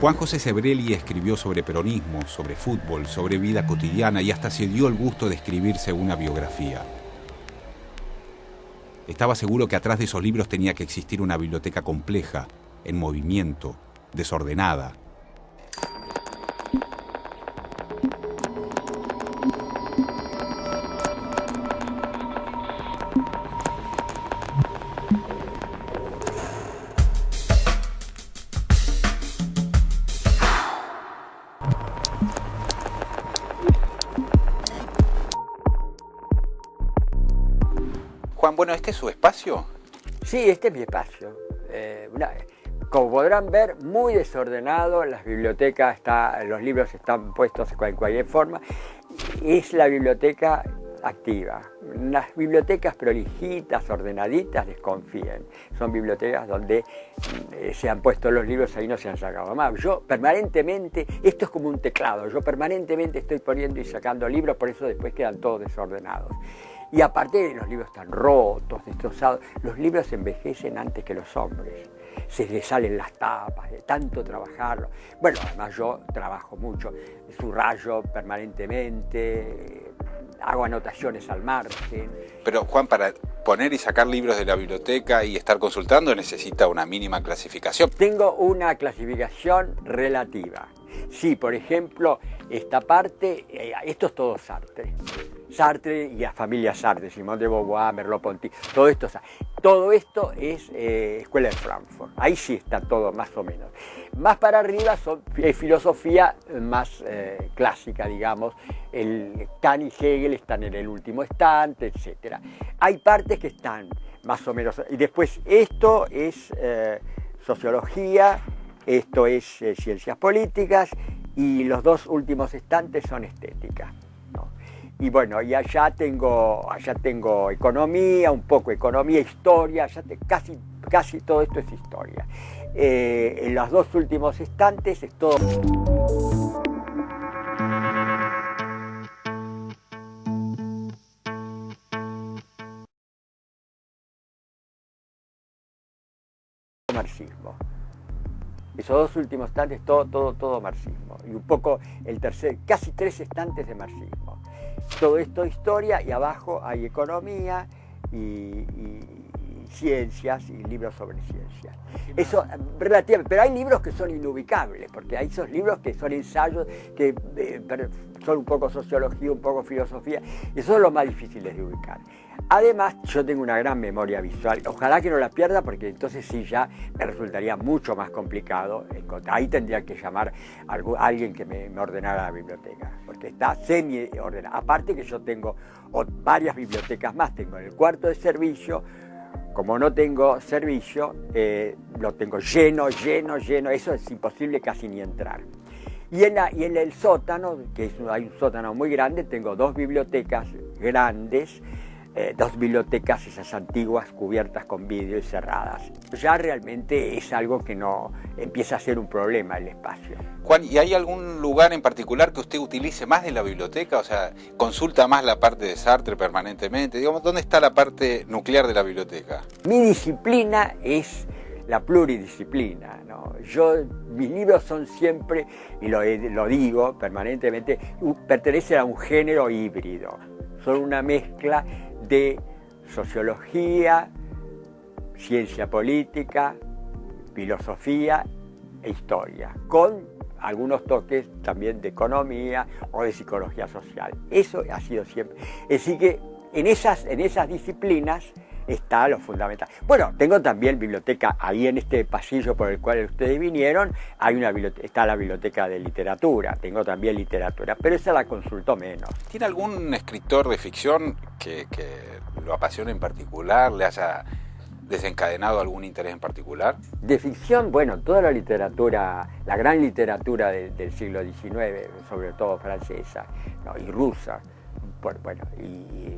Juan José Sebrelli escribió sobre peronismo, sobre fútbol, sobre vida cotidiana y hasta se dio el gusto de escribirse una biografía. Estaba seguro que atrás de esos libros tenía que existir una biblioteca compleja, en movimiento, desordenada. Juan, bueno, ¿este es su espacio? Sí, este es mi espacio. Como podrán ver, muy desordenado, las bibliotecas, los libros están puestos en cualquier forma. Es la biblioteca activa. Las bibliotecas prolijitas, ordenaditas, desconfíen. Son bibliotecas donde se han puesto los libros, ahí no se han sacado más. Yo permanentemente, esto es como un teclado, yo permanentemente estoy poniendo y sacando libros, por eso después quedan todos desordenados. Y aparte los libros están rotos, destrozados, los libros envejecen antes que los hombres. Se les salen las tapas de tanto trabajarlo. Bueno, además yo trabajo mucho, subrayo permanentemente, hago anotaciones al margen. Pero Juan, para poner y sacar libros de la biblioteca y estar consultando necesita una mínima clasificación. Tengo una clasificación relativa. Sí, por ejemplo, esta parte, esto es todo Sartre. Sartre y la familia Sartre, Simone de Beauvoir, Merleau-Ponty, todo esto es Escuela de Frankfurt. Ahí sí está todo más o menos. Más para arriba es filosofía más clásica, digamos. Kant y Hegel están en el último estante, etc. Hay partes que están más o menos. Y después esto es sociología, esto es ciencias políticas y los dos últimos estantes son estética. Y bueno, y allá tengo economía, un poco economía, historia, casi todo esto es historia. En los dos últimos estantes es todo marxismo. Esos dos últimos estantes, todo marxismo. Y un poco casi 3 estantes de marxismo. Todo esto historia y abajo hay economía y ciencias y libros sobre ciencias. Eso relativamente, pero hay libros que son inubicables, porque hay esos libros que son ensayos, que son un poco sociología, un poco filosofía, y eso es lo más difícil de ubicar. Además, yo tengo una gran memoria visual, ojalá que no la pierda, porque entonces sí ya me resultaría mucho más complicado encontrar. Ahí tendría que llamar a alguien que me ordenara la biblioteca, porque está semi-ordenada. Aparte que yo tengo varias bibliotecas más, tengo en el cuarto de servicio. Como no tengo servicio, lo tengo lleno, eso es imposible casi ni entrar. Y en el sótano, hay un sótano muy grande, tengo 2 bibliotecas grandes, 2 bibliotecas esas antiguas cubiertas con vidrio y cerradas. Ya realmente es algo que no empieza a ser un problema el espacio. Juan, ¿y hay algún lugar en particular que usted utilice más de la biblioteca? O sea, ¿consulta más la parte de Sartre permanentemente? Digamos, ¿dónde está la parte nuclear de la biblioteca? Mi disciplina es la pluridisciplina, ¿no? Mis libros son siempre, y lo digo permanentemente, pertenecen a un género híbrido. Son una mezcla de sociología, ciencia política, filosofía e historia, con algunos toques también de economía o de psicología social. Eso ha sido siempre. Así que en esas disciplinas está lo fundamental. Bueno, tengo también biblioteca, ahí en este pasillo por el cual ustedes vinieron, está la biblioteca de literatura, tengo también literatura, pero esa la consulto menos. ¿Tiene algún escritor de ficción que lo apasione en particular, le haya desencadenado algún interés en particular? De ficción, bueno, toda la literatura, la gran literatura del siglo XIX, sobre todo francesa, ¿no? Y rusa, bueno, y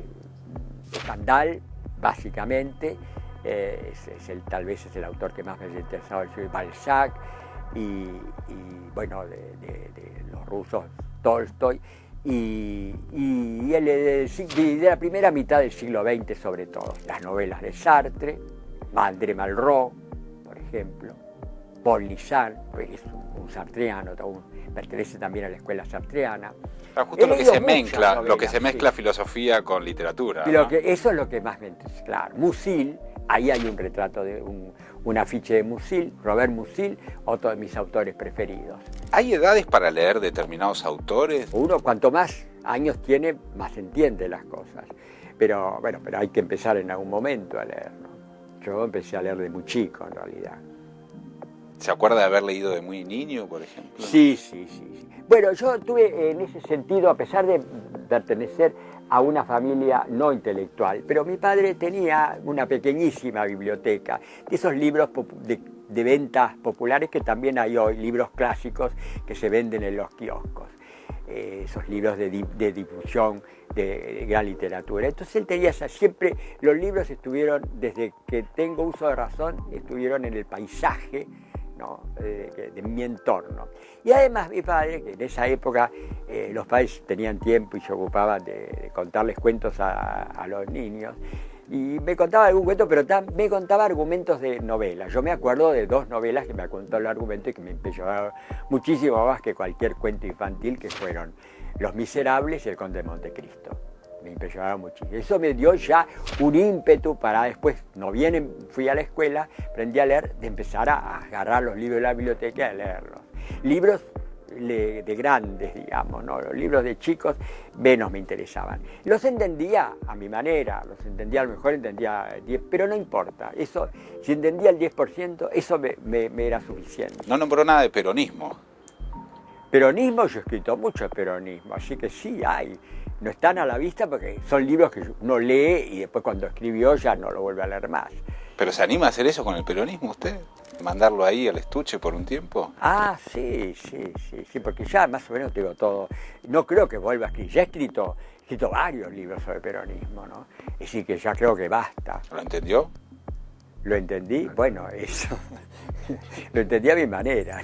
Stendhal, básicamente, tal vez es el autor que más me ha interesado, Balzac, y bueno, de los rusos, Tolstoy, y de la primera mitad del siglo XX sobre todo, las novelas de Sartre, André Malraux, por ejemplo, Paul Nizar, que es un sartreano, pertenece también a la escuela sartreana. Justo lo que se mezcla, sí. filosofía con literatura. Y ¿no? eso es lo que más me interesa, claro. Musil, ahí hay un retrato de un afiche de Musil, Robert Musil, otro de mis autores preferidos. ¿Hay edades para leer determinados autores? Uno, cuanto más años tiene, más entiende las cosas. Pero bueno, pero hay que empezar en algún momento a leer, ¿no? Yo empecé a leer de muy chico, en realidad. ¿Se acuerda de haber leído de muy niño, por ejemplo? Sí. Bueno, yo tuve en ese sentido, a pesar de pertenecer a una familia no intelectual, pero mi padre tenía una pequeñísima biblioteca, de esos libros de ventas populares que también hay hoy, libros clásicos que se venden en los kioscos, esos libros de difusión de gran literatura. Entonces él tenía siempre, los libros estuvieron, desde que tengo uso de razón, estuvieron en el paisaje, ¿no? de mi entorno. Y además mi padre, que en esa época los padres tenían tiempo y se ocupaban de contarles cuentos a los niños, y me contaba algún cuento, pero me contaba argumentos de novelas. Yo me acuerdo de 2 novelas que me contó el argumento y que me impresionaron muchísimo más que cualquier cuento infantil, que fueron Los Miserables y El Conde de Montecristo. Me impresionaron muchísimo. Eso me dio ya un ímpetu para después, fui a la escuela, aprendí a leer, de empezar a agarrar los libros de la biblioteca y a leerlos. Libros de grandes, digamos, ¿no? Los libros de chicos menos me interesaban. Los entendía a mi manera, a lo mejor entendía 10, pero no importa. Eso, si entendía el 10%, eso me era suficiente. No nombró nada de peronismo. Peronismo, yo he escrito mucho de peronismo, así que sí hay. No están a la vista porque son libros que uno lee y después cuando escribió ya no lo vuelve a leer más. ¿Pero se anima a hacer eso con el peronismo usted? ¿Mandarlo ahí al estuche por un tiempo? Ah, sí, porque ya más o menos tengo todo. No creo que vuelva a escribir. Ya he escrito varios libros sobre peronismo, ¿no? Es decir, que ya creo que basta. ¿Lo entendió? ¿Lo entendí? Bueno, eso. Lo entendí a mi manera.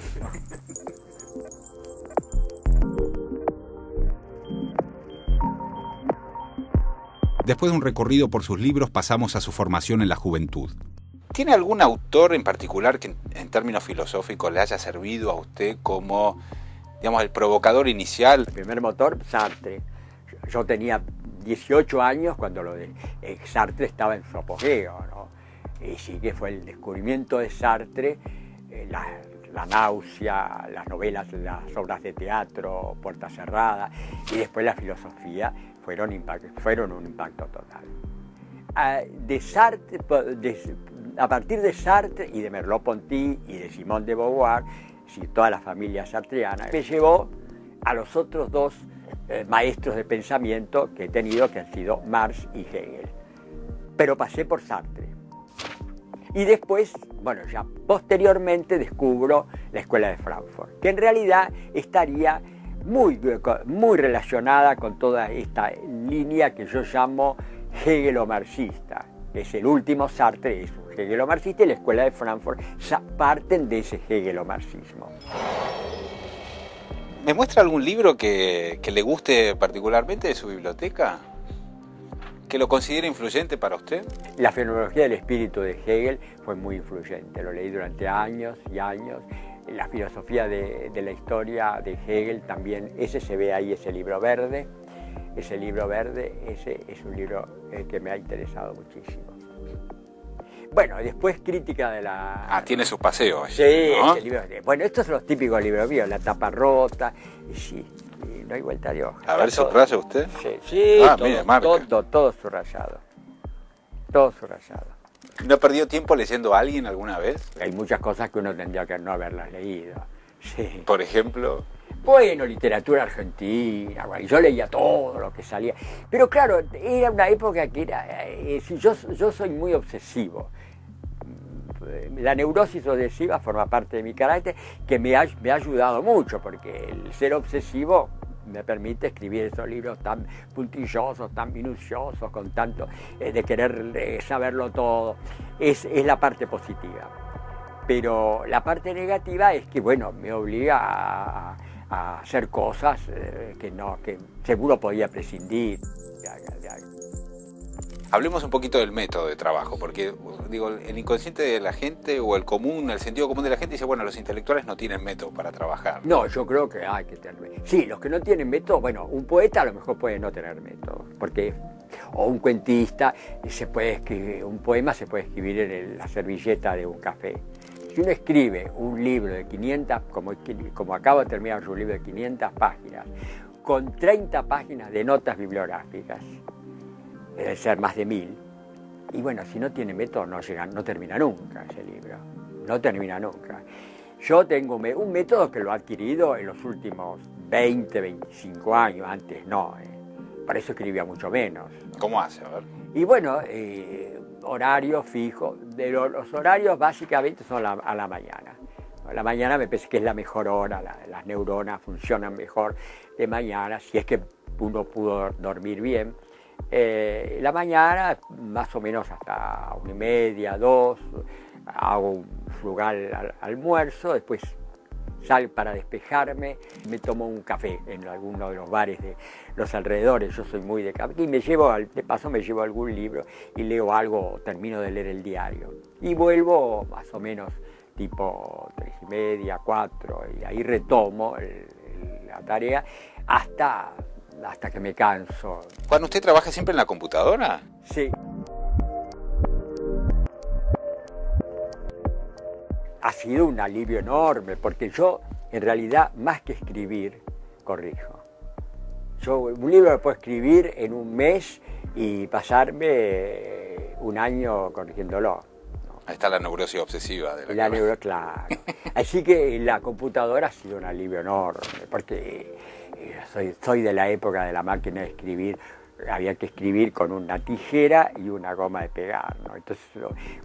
Después de un recorrido por sus libros, pasamos a su formación en la juventud. ¿Tiene algún autor en particular que en términos filosóficos le haya servido a usted como, digamos, el provocador inicial? El primer motor, Sartre. Yo tenía 18 años cuando Sartre estaba en su apogeo, ¿no? Y sí que fue el descubrimiento de Sartre, la náusea, las novelas, las obras de teatro, Puerta Cerrada, y después la filosofía fueron un impacto total. A partir de Sartre y de Merleau-Ponty y de Simone de Beauvoir, toda la familia sartreana, me llevó a los otros 2 maestros de pensamiento que he tenido, que han sido Marx y Hegel. Pero pasé por Sartre. Y después, bueno, ya posteriormente descubro la Escuela de Frankfurt, que en realidad estaría muy relacionada con toda esta línea que yo llamo hegelo-marxista. Es el último Sartre, es un hegelo-marxista, y la Escuela de Frankfurt parten de ese hegelo-marxismo. ¿Me muestra algún libro que le guste particularmente de su biblioteca? ¿Que lo considere influyente para usted? La fenomenología del espíritu de Hegel fue muy influyente, lo leí durante años y años. La filosofía de la historia de Hegel también, ese se ve ahí, ese libro verde, ese es un libro que me ha interesado muchísimo. Bueno, después crítica de la... tiene sus paseos. Sí, ¿no? este libro, bueno, estos son los típicos libros míos, La tapa rota, y sí, y no hay vuelta de hoja. A ver, ¿subraya usted? Sí, mire, marca. todo subrayado. Todo subrayado. ¿No perdió tiempo leyendo a alguien alguna vez? Hay muchas cosas que uno tendría que no haberlas leído. Sí. Por ejemplo... Bueno, literatura argentina, yo leía todo lo que salía. Pero claro, era una época que era... yo soy muy obsesivo. La neurosis obsesiva forma parte de mi carácter, que me ha ayudado mucho, porque el ser obsesivo me permite escribir esos libros tan puntillosos, tan minuciosos, con tanto de querer saberlo todo. Es la parte positiva. Pero la parte negativa es que, bueno, me obliga a hacer cosas que seguro podía prescindir. Hablemos un poquito del método de trabajo, porque digo, el inconsciente de la gente o el común, el sentido común de la gente dice, bueno, los intelectuales no tienen método para trabajar. No, yo creo que hay que tener método. Sí, los que no tienen método, bueno, un poeta a lo mejor puede no tener método, porque, o un cuentista, se puede escribir, un poema se puede escribir en la servilleta de un café. Si uno escribe un libro de 500, como acabo de terminar un libro de 500 páginas, con 30 páginas de notas bibliográficas, debe ser más de 1000. Y bueno, si no tiene método no termina nunca ese libro, no termina nunca. Yo tengo un método que lo he adquirido en los últimos 20, 25 años, antes no, por eso escribía mucho menos. ¿Cómo hace? A ver. Y bueno, horario fijo, los horarios básicamente son a la mañana. A la mañana me parece que es la mejor hora, las neuronas funcionan mejor de mañana, si es que uno pudo dormir bien. La mañana, más o menos hasta 1:30, 2, hago un frugal almuerzo, después salgo para despejarme, me tomo un café en alguno de los bares de los alrededores, yo soy muy de café, y de paso me llevo algún libro y leo algo, termino de leer el diario. Y vuelvo más o menos tipo 3:30, 4, y ahí retomo la tarea hasta que me canso. ¿Cuando usted trabaja siempre en la computadora? Sí. Ha sido un alivio enorme, porque yo, en realidad, más que escribir, corrijo. Yo un libro lo puedo escribir en un mes y pasarme un año corrigiéndolo. Ahí está la neurosis obsesiva de la claro. Así que la computadora ha sido un alivio enorme, porque soy de la época de la máquina de escribir. Había que escribir con una tijera y una goma de pegar, ¿no? Entonces,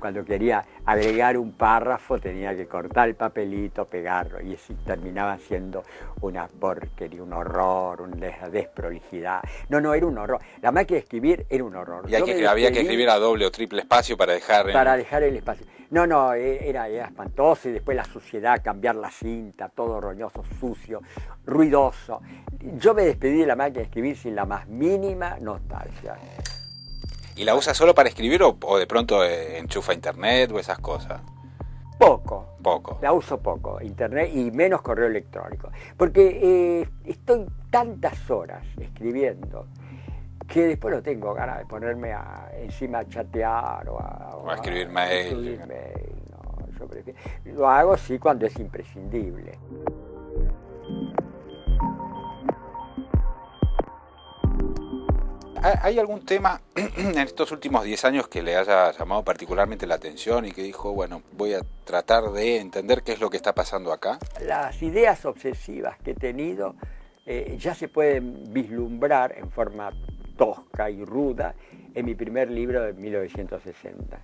cuando quería agregar un párrafo, tenía que cortar el papelito, pegarlo, y así terminaba siendo una porquería, un horror, una desprolijidad. No, era un horror. La máquina de escribir era un horror. Y había que escribir a doble o triple espacio para dejar... dejar el espacio. No, era espantoso, y después la suciedad, cambiar la cinta, todo roñoso, sucio, ruidoso. Yo me despedí de la máquina de escribir sin la más mínima nostalgia. ¿Y la usa solo para escribir o de pronto enchufa internet o esas cosas? Poco. Poco. La uso poco, internet, y menos correo electrónico. Porque estoy tantas horas escribiendo que después no tengo ganas de ponerme encima a chatear o a escribir mail. No, yo prefiero. Lo hago sí cuando es imprescindible. ¿Hay algún tema en estos últimos 10 años que le haya llamado particularmente la atención y que dijo, bueno, voy a tratar de entender qué es lo que está pasando acá? Las ideas obsesivas que he tenido ya se pueden vislumbrar en forma tosca y ruda en mi primer libro de 1960.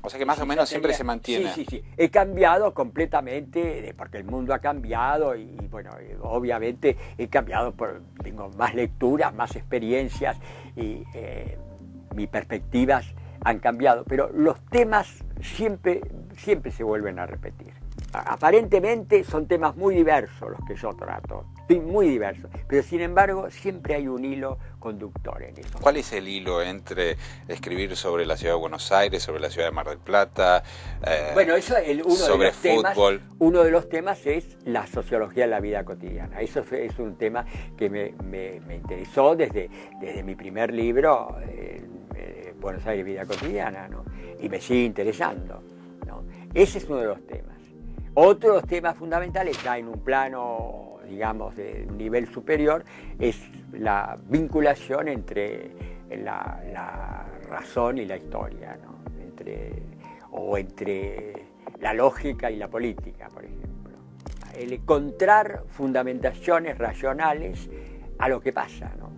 O sea que más o menos siempre se mantiene. Sí. He cambiado completamente, porque el mundo ha cambiado y bueno, obviamente he cambiado, tengo más lecturas, más experiencias y mis perspectivas han cambiado, pero los temas siempre se vuelven a repetir. Aparentemente son temas muy diversos los que yo trato, muy diversos, pero sin embargo siempre hay un hilo conductor en eso. ¿Cuál es el hilo entre escribir sobre la ciudad de Buenos Aires, sobre la ciudad de Mar del Plata, bueno, eso sobre fútbol? Uno de los temas es la sociología de la vida cotidiana. Eso es un tema que me interesó desde mi primer libro, Buenos Aires, vida cotidiana, ¿no? Y me sigue interesando, ¿no? Ese es uno de los temas. Otro de los temas fundamentales, ya en un plano, digamos, de un nivel superior, es la vinculación entre la razón y la historia, ¿no? entre la lógica y la política, por ejemplo. El encontrar fundamentaciones racionales a lo que pasa, ¿no?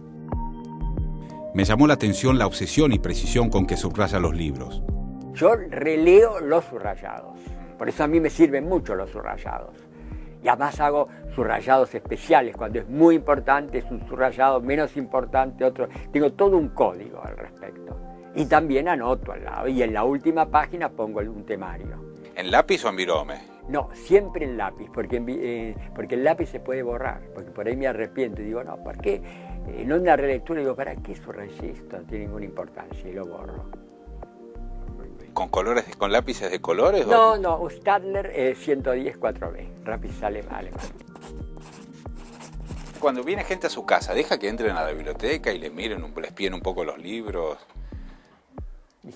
Me llamó la atención la obsesión y precisión con que subraya los libros. Yo releo los subrayados. Por eso a mí me sirven mucho los subrayados. Y además hago subrayados especiales. Cuando es muy importante es un subrayado, menos importante otro. Tengo todo un código al respecto. Y también anoto al lado. Y en la última página pongo un temario. ¿En lápiz o en virome? No, siempre en lápiz, porque el lápiz se puede borrar. Porque por ahí me arrepiento y digo, no, ¿por qué no una relectura, digo, ¿para qué subrayé esto? No tiene ninguna importancia y lo borro. ¿Con colores, con lápices de colores? No, no, Stadler 110 4B, lápiz alemán. Cuando viene gente a su casa, ¿deja que entren a la biblioteca y les miren, les espíen un poco los libros?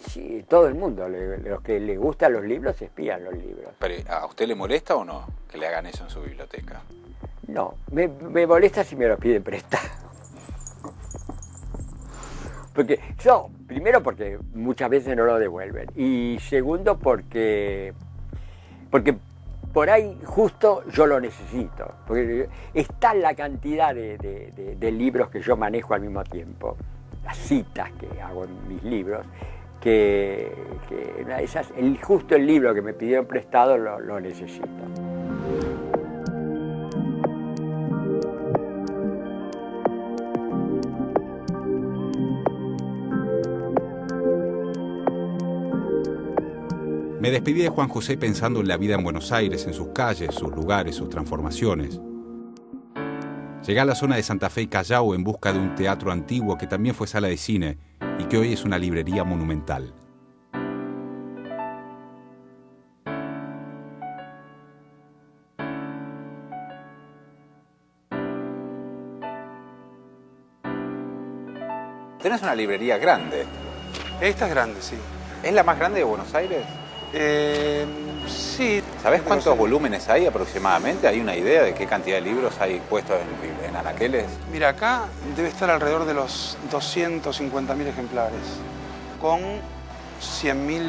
Sí, todo el mundo, los que les gustan los libros, espían los libros. ¿Pero a usted le molesta o no que le hagan eso en su biblioteca? No, me molesta si me los piden prestado. Porque primero porque muchas veces no lo devuelven, y segundo porque por ahí justo yo lo necesito, porque está la cantidad de libros que yo manejo al mismo tiempo, las citas que hago en mis libros, que una de esas, justo el libro que me pidieron prestado lo necesito. Me despedí de Juan José pensando en la vida en Buenos Aires, en sus calles, sus lugares, sus transformaciones. Llegué a la zona de Santa Fe y Callao en busca de un teatro antiguo que también fue sala de cine y que hoy es una librería monumental. Tenés una librería grande. Esta es grande, sí. ¿Es la más grande de Buenos Aires? Sí. ¿Sabés cuántos volúmenes hay aproximadamente? ¿Hay una idea de qué cantidad de libros hay puestos en anaqueles? Mira, acá debe estar alrededor de los 250.000 ejemplares, con 100.000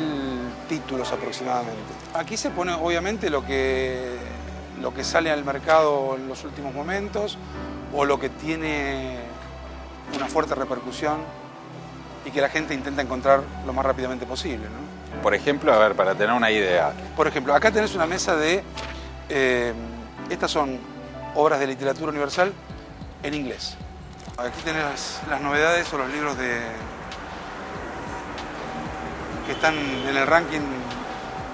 títulos aproximadamente. Aquí se pone obviamente lo que sale al mercado en los últimos momentos o lo que tiene una fuerte repercusión y que la gente intenta encontrar lo más rápidamente posible, ¿no? Por ejemplo, a ver, para tener una idea. Por ejemplo, acá tenés una mesa de... estas son obras de literatura universal en inglés. Aquí tenés las novedades o los libros que están en el ranking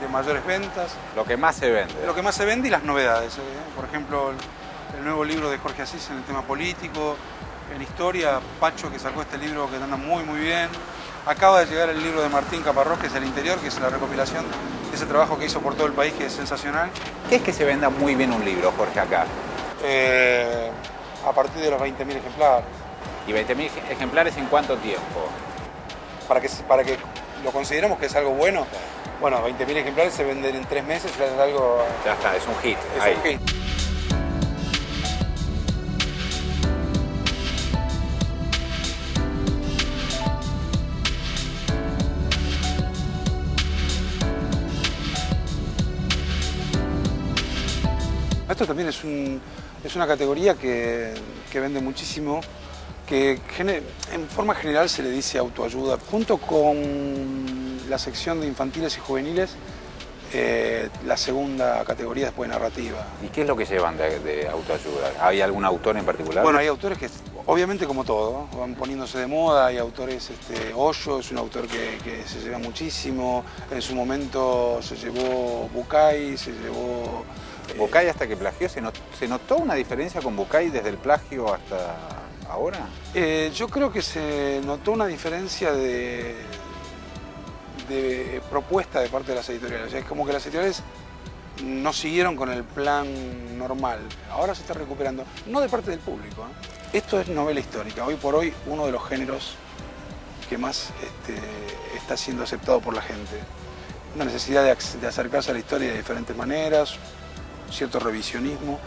de mayores ventas. Lo que más se vende. Lo que más se vende y las novedades. Por ejemplo, el nuevo libro de Jorge Asís en el tema político. En historia, Pacho, que sacó este libro que anda muy muy bien. Acaba de llegar el libro de Martín Caparrós, que es El Interior, que es la recopilación de ese trabajo que hizo por todo el país, que es sensacional. ¿Qué es que se venda muy bien un libro, Jorge, acá? A partir de los 20.000 ejemplares. ¿Y 20.000 ejemplares en cuánto tiempo? Para que lo consideremos que es algo bueno, bueno, 20.000 ejemplares se venden en 3 meses, ya es algo... Ya está, es un hit. Es un hit. Esto también es una categoría que vende muchísimo, que en forma general se le dice autoayuda. Junto con la sección de infantiles y juveniles, la segunda categoría después de narrativa. ¿Y qué es lo que llevan de autoayuda? ¿Hay algún autor en particular? Bueno, hay autores que, obviamente como todo, van poniéndose de moda. Hay autores, Hoyo es un autor que se lleva muchísimo. En su momento se llevó Bucay, se llevó... ¿Bucay hasta que plagió? ¿Se notó una diferencia con Bucay desde el plagio hasta ahora? Yo creo que se notó una diferencia de propuesta de parte de las editoriales. Es como que las editoriales no siguieron con el plan normal. Ahora se está recuperando, no de parte del público, ¿eh? Esto es novela histórica. Hoy por hoy uno de los géneros que más está siendo aceptado por la gente. Una necesidad de acercarse a la historia de diferentes maneras, cierto revisionismo.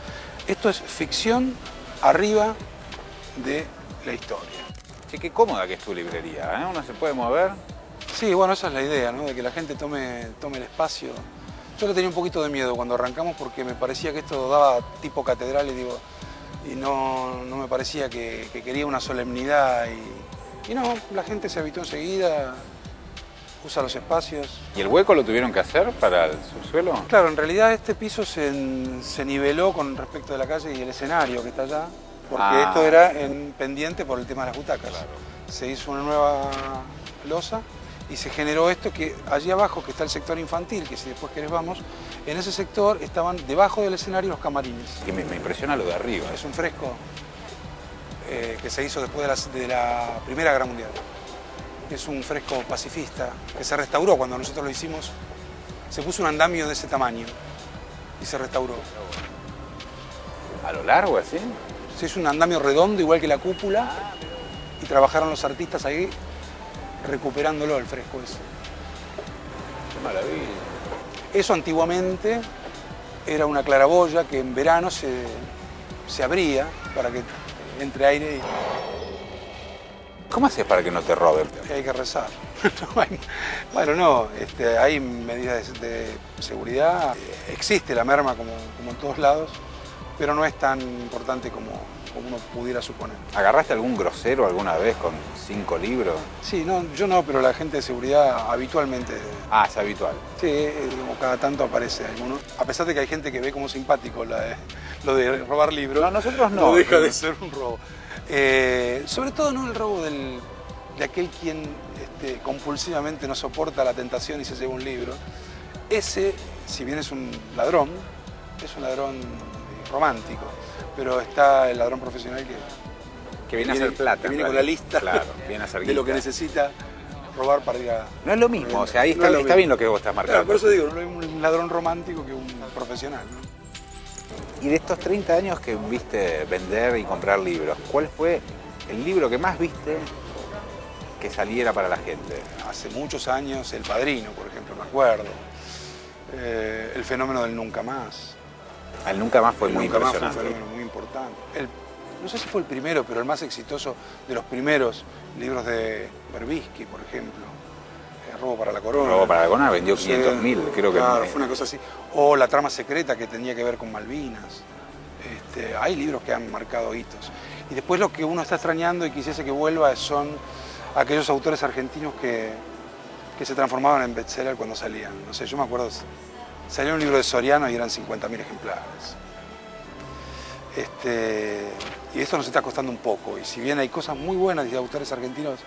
Esto es ficción arriba de la historia. Sí, qué cómoda que es tu librería, ¿eh? Uno se puede mover. Sí, bueno, esa es la idea, ¿no? De que la gente tome el espacio. Yo le tenía un poquito de miedo cuando arrancamos porque me parecía que esto daba tipo catedral y no me parecía que quería una solemnidad y no, la gente se habituó enseguida, usa los espacios. ¿Y el hueco lo tuvieron que hacer para el subsuelo? Claro, en realidad este piso se niveló con respecto de la calle y el escenario que está allá, porque esto era en pendiente por el tema de las butacas. Claro. Se hizo una nueva losa y se generó esto que allí abajo, que está el sector infantil, que si después querés vamos, en ese sector estaban debajo del escenario los camarines. Y me impresiona lo de arriba. Es un fresco que se hizo después de la Primera Guerra Mundial. Es un fresco pacifista que se restauró cuando nosotros lo hicimos. Se puso un andamio de ese tamaño y se restauró. ¿A lo largo así? Se hizo un andamio redondo igual que la cúpula y trabajaron los artistas ahí recuperándolo el fresco ese. Qué maravilla. Eso antiguamente era una claraboya que en verano se abría para que entre aire ¿Cómo haces para que no te roben? y hay que rezar. Bueno, no, hay medidas de seguridad. Existe la merma como en todos lados, pero no es tan importante como uno pudiera suponer. ¿Agarraste algún grosero alguna vez con 5 libros? Sí, no, yo no, pero la gente de seguridad habitualmente. Ah, es habitual. Sí, como cada tanto aparece alguno. A pesar de que hay gente que ve como simpático lo de robar libros. No, nosotros no. No deja de ser un robo. Sobre todo no el robo de aquel quien compulsivamente no soporta la tentación y se lleva un libro. Ese, si bien es un ladrón romántico, pero está el ladrón profesional Que viene a hacer plata. Que viene con la lista, claro, viene a hacer de lo que guita. necesita robar para ir a... No es lo mismo, o sea, ahí está, No es lo está mismo. bien lo que vos estás marcando. Claro, por eso digo, no es un ladrón romántico que un profesional, ¿no? Y de estos 30 años que viste vender y comprar libros, ¿cuál fue el libro que más viste que saliera para la gente? Hace muchos años, El Padrino, por ejemplo, me acuerdo. El fenómeno del Nunca Más. El Nunca Más fue El muy Nunca Más fue un impresionante. fenómeno muy importante. No sé si fue el primero, pero el más exitoso de los primeros libros de Berbisky, por ejemplo. Robo para la Corona. Robo para la Corona vendió 500.000, creo que. Claro, fue una cosa así. O La Trama Secreta, que tenía que ver con Malvinas. Hay libros que han marcado hitos. Y después lo que uno está extrañando y quisiese que vuelva son aquellos autores argentinos que se transformaban en bestseller cuando salían. No sé, yo me acuerdo, salió un libro de Soriano y eran 50.000 ejemplares. Y esto nos está costando un poco. Y si bien hay cosas muy buenas de autores argentinos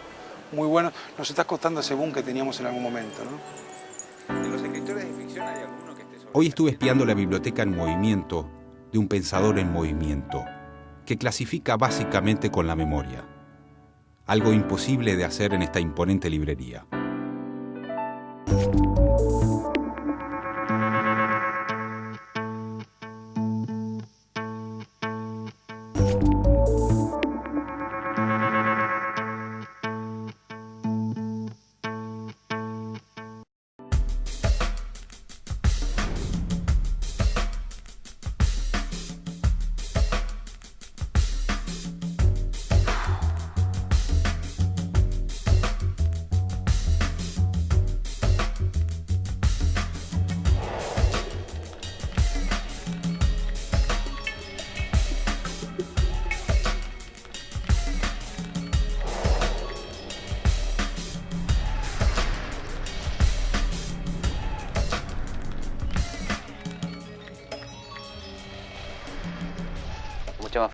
muy buenos, nos está costando ese boom que teníamos en algún momento, ¿no? En los escritores de ficción hay alguno que esté sobre... Hoy estuve espiando la biblioteca en movimiento de un pensador en movimiento, que clasifica básicamente con la memoria. Algo imposible de hacer en esta imponente librería.